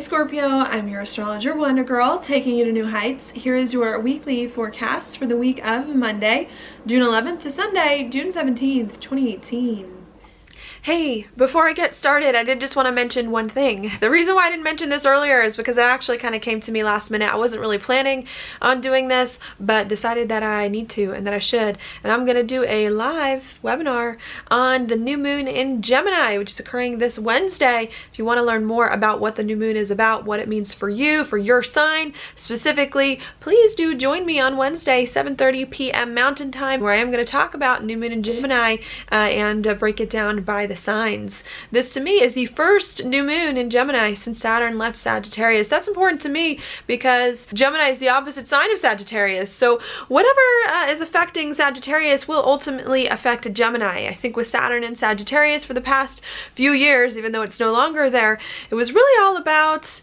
Scorpio, I'm your astrologer Wonder Girl, taking you to new heights. Here is your weekly forecast for the week of Monday, June 11th to Sunday, June 17th, 2018. Hey, before I get started, I did just want to mention one thing. The reason why I didn't mention this earlier is because it actually kind of came to me last minute. I wasn't really planning on doing this, but decided that I need to and that I should. And I'm going to do a live webinar on the new moon in Gemini, which is occurring this Wednesday. If you want to learn more about what the new moon is about, what it means for you, for your sign specifically, please do join me on Wednesday, 7:30 p.m. Mountain Time, where I am going to talk about new moon in Gemini and break it down by the signs. This to me is the first new moon in Gemini since Saturn left Sagittarius. That's important to me because Gemini is the opposite sign of Sagittarius. So whatever is affecting Sagittarius will ultimately affect Gemini. I think with Saturn and Sagittarius for the past few years, even though it's no longer there, it was really all about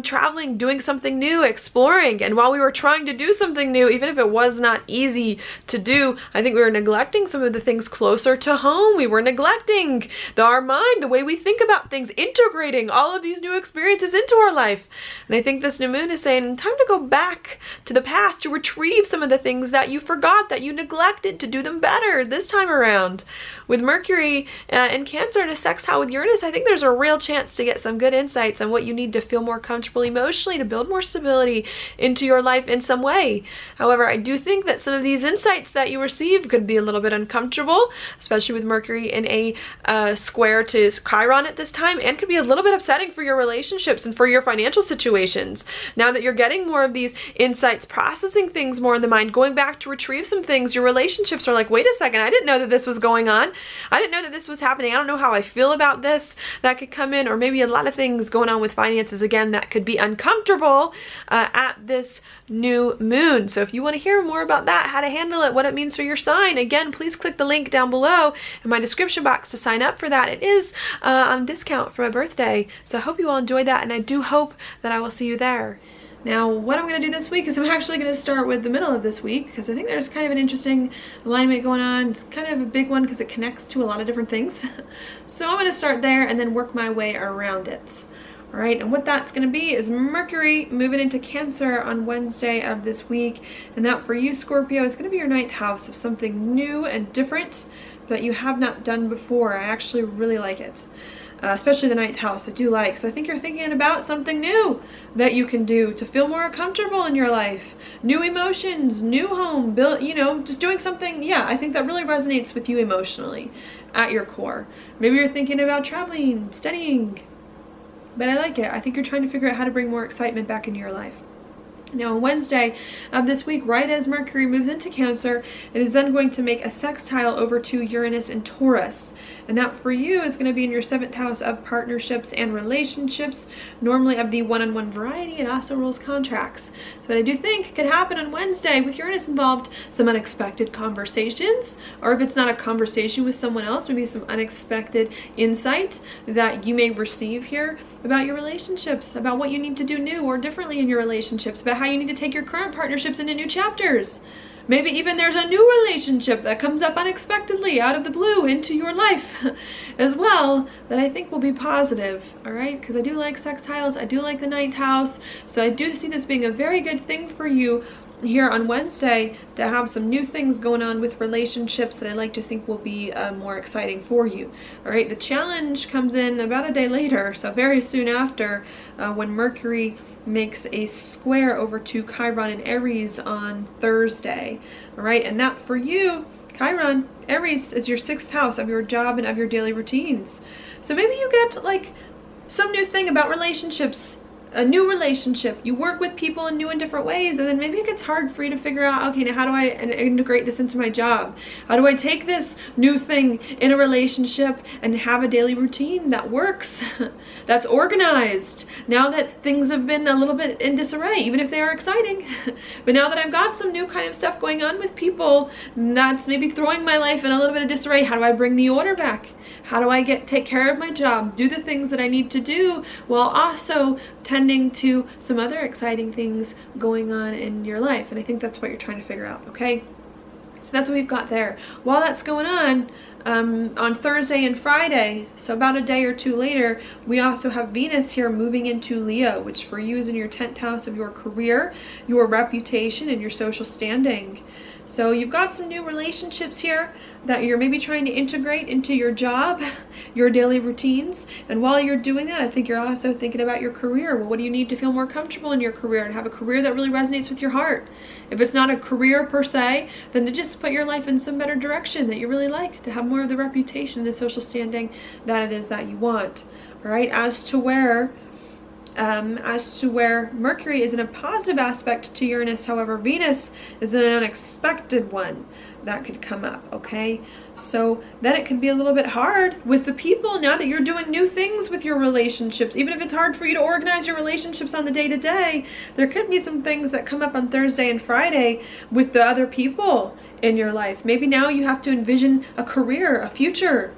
traveling, doing something new, exploring. And while we were trying to do something new, even if it was not easy to do, I think we were neglecting some of the things closer to home. We were neglecting our mind, the way we think about things, integrating all of these new experiences into our life. And I think this new moon is saying, time to go back to the past, to retrieve some of the things that you forgot, that you neglected, to do them better this time around. With Mercury in Cancer in a sextile with Uranus, I think there's a real chance to get some good insights on what you need to feel more comfortable emotionally, to build more stability into your life in some way. However, I do think that some of these insights that you receive could be a little bit uncomfortable, especially with Mercury in a square to Chiron at this time, and could be a little bit upsetting for your relationships and for your financial situations. Now that you're getting more of these insights, processing things more in the mind, going back to retrieve some things, your relationships are like, wait a second, I didn't know that this was going on. I didn't know that this was happening. I don't know how I feel about this. That could come in, or maybe a lot of things going on with finances again that could be uncomfortable at this new moon. So if you want to hear more about that, how to handle it, what it means for your sign, again, please click the link down below in my description box to sign up for that. It is on discount for my birthday. So I hope you all enjoy that, and I do hope that I will see you there. Now, what I'm going to do this week is I'm actually going to start with the middle of this week, because I think there's kind of an interesting alignment going on. It's kind of a big one because it connects to a lot of different things. So I'm going to start there and then work my way around it. All right, and what that's going to be is Mercury moving into Cancer on Wednesday of this week. And that for you, Scorpio, is going to be your 9th house of something new and different that you have not done before. I actually really like it. Especially the 9th house, I do like. So I think you're thinking about something new that you can do to feel more comfortable in your life. New emotions, new home, build, just doing something. Yeah, I think that really resonates with you emotionally at your core. Maybe you're thinking about traveling, studying, but I like it. I think you're trying to figure out how to bring more excitement back into your life. Now on Wednesday of this week, right as Mercury moves into Cancer, it is then going to make a sextile over to Uranus and Taurus. And that for you is going to be in your 7th house of partnerships and relationships, normally of the one-on-one variety. It also rules contracts. So what I do think could happen on Wednesday with Uranus involved, some unexpected conversations, or if it's not a conversation with someone else, maybe some unexpected insight that you may receive here about your relationships, about what you need to do new or differently in your relationships, about how you need to take your current partnerships into new chapters. Maybe even there's a new relationship that comes up unexpectedly out of the blue into your life as well that I think will be positive, all right? Because I do like sextiles, I do like the 9th house, so I do see this being a very good thing for you here on Wednesday to have some new things going on with relationships that I like to think will be more exciting for you. All right, the challenge comes in about a day later, so very soon after, when Mercury makes a square over to Chiron and Aries on Thursday. All right, and that for you, Chiron, Aries is your 6th house of your job and of your daily routines. So maybe you get like some new thing about relationships, a new relationship. You work with people in new and different ways, and then maybe it gets hard for you to figure out, okay, now how do I integrate this into my job? How do I take this new thing in a relationship and have a daily routine that works, that's organized, now that things have been a little bit in disarray, even if they are exciting. But now that I've got some new kind of stuff going on with people that's maybe throwing my life in a little bit of disarray, how do I bring the order back? How do I take care of my job, do the things that I need to do, while also tending to some other exciting things going on in your life? And I think that's what you're trying to figure out, okay? So that's what we've got there. While that's going on Thursday and Friday, so about a day or two later, we also have Venus here moving into Leo, which for you is in your 10th house of your career, your reputation, and your social standing. So you've got some new relationships here that you're maybe trying to integrate into your job, your daily routines. And while you're doing that, I think you're also thinking about your career. Well, what do you need to feel more comfortable in your career and have a career that really resonates with your heart? If it's not a career per se, then to just put your life in some better direction that you really like, to have more of the reputation, the social standing that it is that you want. All right, as to where Mercury is in a positive aspect to Uranus, however, Venus is in an unexpected one that could come up, okay? So then it can be a little bit hard with the people now that you're doing new things with your relationships. Even if it's hard for you to organize your relationships on the day-to-day, there could be some things that come up on Thursday and Friday with the other people in your life. Maybe now you have to envision a career, a future,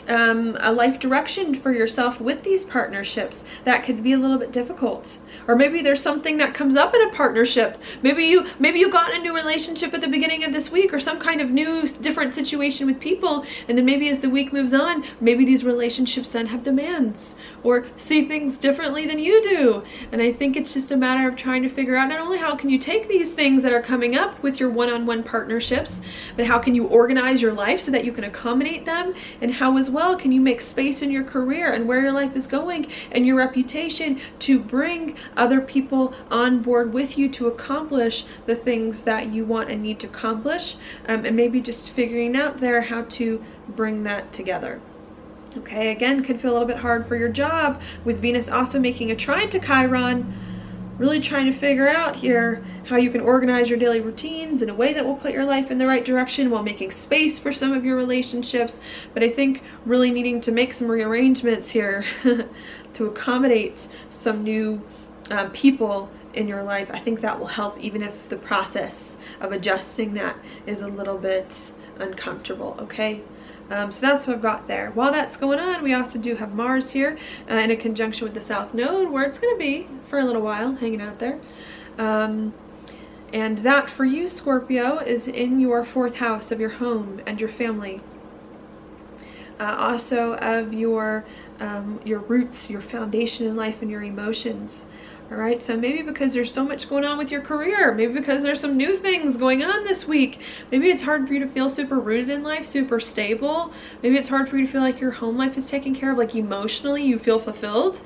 a life direction for yourself with these partnerships. That could be a little bit difficult. Or maybe there's something that comes up in a partnership. Maybe you got in a new relationship at the beginning of this week, or some kind of new different situation with people, and then maybe as the week moves on, maybe these relationships then have demands or see things differently than you do. And I think it's just a matter of trying to figure out not only how can you take these things that are coming up with your one-on-one partnerships, but how can you organize your life so that you can accommodate them, and how as well can you make space in your career and where your life is going and your reputation to bring other people on board with you to accomplish the things that you want and need to accomplish, and maybe just figuring out there how to bring that together. Okay, again, could feel a little bit hard for your job with Venus also making a trine to Chiron. Really trying to figure out here how you can organize your daily routines in a way that will put your life in the right direction while making space for some of your relationships. But I think really needing to make some rearrangements here to accommodate some new people in your life. I think that will help, even if the process of adjusting that is a little bit uncomfortable, okay? So that's what I've got there. While that's going on, we also do have Mars here in a conjunction with the South Node, where it's going to be for a little while, hanging out there. And that for you, Scorpio, is in your 4th house of your home and your family. Also of your roots, your foundation in life, and your emotions. All right, so maybe because there's so much going on with your career, maybe because there's some new things going on this week, maybe it's hard for you to feel super rooted in life, super stable. Maybe it's hard for you to feel like your home life is taken care of, like emotionally you feel fulfilled.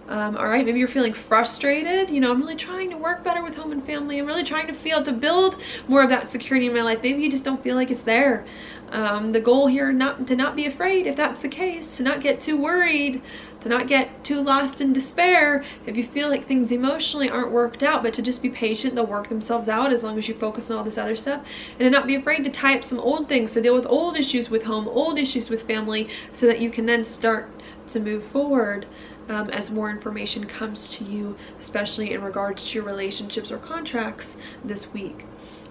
All right, maybe you're feeling frustrated. You know, I'm really trying to work better with home and family. I'm really trying to build more of that security in my life. Maybe you just don't feel like it's there. The goal here to not be afraid, if that's the case, to not get too worried, to not get too lost in despair if you feel like things emotionally aren't worked out, but to just be patient. They'll work themselves out as long as you focus on all this other stuff, and to not be afraid to tie up some old things, to deal with old issues with home, old issues with family, so that you can then start to move forward as more information comes to you, especially in regards to your relationships or contracts this week.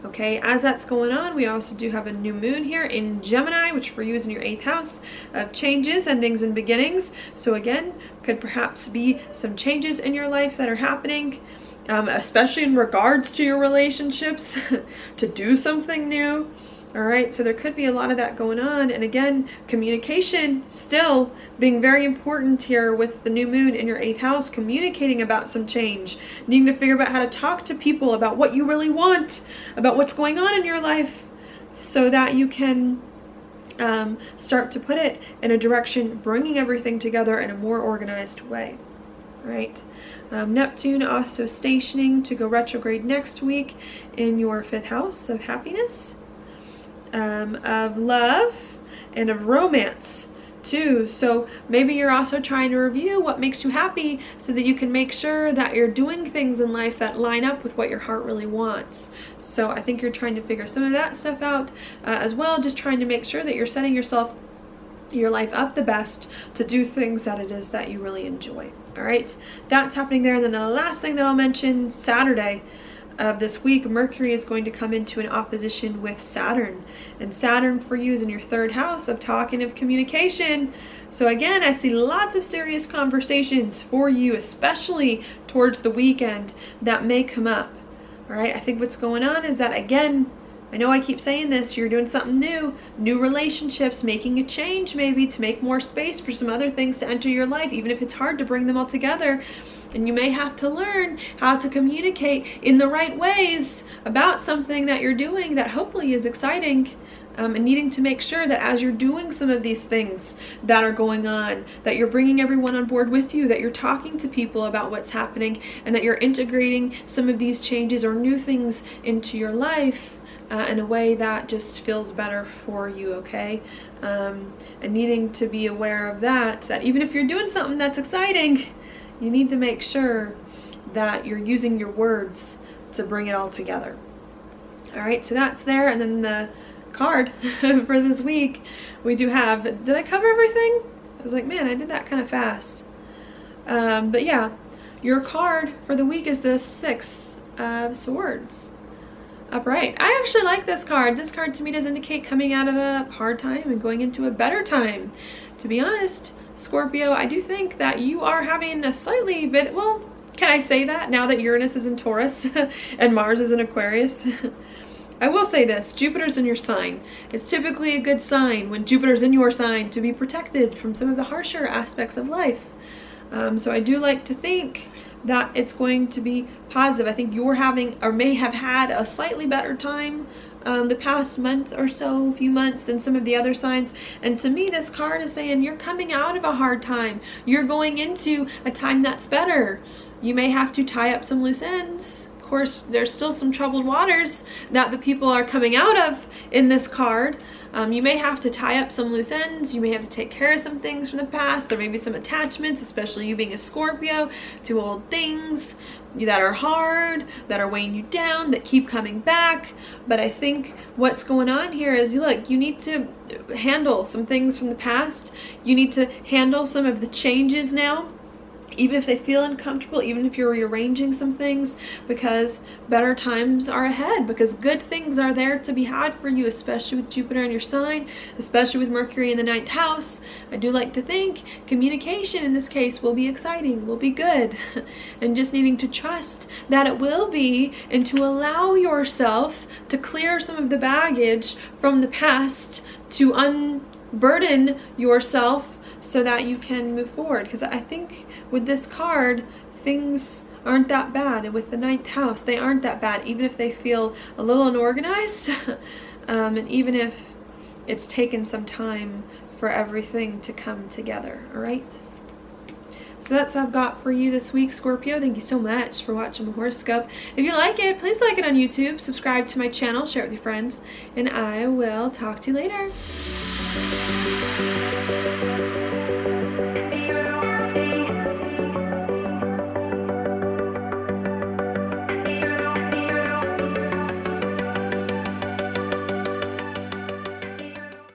Okay, as that's going on, we also do have a new moon here in Gemini, which for you is in your 8th house of changes, endings, and beginnings. So again, could perhaps be some changes in your life that are happening, especially in regards to your relationships, to do something new. All right, so there could be a lot of that going on. And again, communication still being very important here with the new moon in your 8th house, communicating about some change, needing to figure out how to talk to people about what you really want, about what's going on in your life, so that you can start to put it in a direction, bringing everything together in a more organized way, right? Neptune also stationing to go retrograde next week in your 5th house of happiness, of love, and of romance too. So maybe you're also trying to review what makes you happy so that you can make sure that you're doing things in life that line up with what your heart really wants. So I think you're trying to figure some of that stuff out as well, just trying to make sure that you're setting your life up the best to do things that it is that you really enjoy. All right, that's happening there. And then the last thing that I'll mention, Saturday of this week, Mercury is going to come into an opposition with Saturn, and Saturn for you is in your 3rd house of talk and of communication. So again, I see lots of serious conversations for you, especially towards the weekend, that may come up. All right, I think what's going on is that again, I know I keep saying this, you're doing something new relationships, making a change maybe to make more space for some other things to enter your life, even if it's hard to bring them all together. And you may have to learn how to communicate in the right ways about something that you're doing that hopefully is exciting. And needing to make sure that as you're doing some of these things that are going on, that you're bringing everyone on board with you, that you're talking to people about what's happening, and that you're integrating some of these changes or new things into your life in a way that just feels better for you, okay? And needing to be aware of that even if you're doing something that's exciting, you need to make sure that you're using your words to bring it all together. All right, so that's there. And then the card for this week, we do have, did I cover everything? I was like, man, I did that kind of fast. But yeah, your card for the week is the Six of Swords. Upright. I actually like this card. This card to me does indicate coming out of a hard time and going into a better time. To be honest, Scorpio, I do think that you are having a slightly bit, well, can I say that now that Uranus is in Taurus and Mars is in Aquarius? I will say this, Jupiter's in your sign. It's typically a good sign when Jupiter's in your sign to be protected from some of the harsher aspects of life. So I do like to think that it's going to be positive. I think you're having or may have had a slightly better time the past month or so, few months, than some of the other signs. And to me, this card is saying you're coming out of a hard time. You're going into a time that's better. You may have to tie up some loose ends. Of course, there's still some troubled waters that the people are coming out of in this card. You may have to tie up some loose ends. You may have to take care of some things from the past. There may be some attachments, especially you being a Scorpio, to old things that are hard, that are weighing you down, that keep coming back. But I think what's going on here is, look, you need to handle some things from the past. You need to handle some of the changes now, even if they feel uncomfortable, even if you're rearranging some things, because better times are ahead, because good things are there to be had for you, especially with Jupiter in your sign, especially with Mercury in the 9th house. I do like to think communication in this case will be exciting, will be good, and just needing to trust that it will be, and to allow yourself to clear some of the baggage from the past, to unburden yourself so that you can move forward. Because I think with this card, things aren't that bad, and with the 9th house, they aren't that bad, even if they feel a little unorganized, and even if it's taken some time for everything to come together. All right, so that's what I've got for you this week, Scorpio. Thank you so much for watching my horoscope. If you like it, please like it on YouTube, subscribe to my channel, share it with your friends, and I will talk to you later.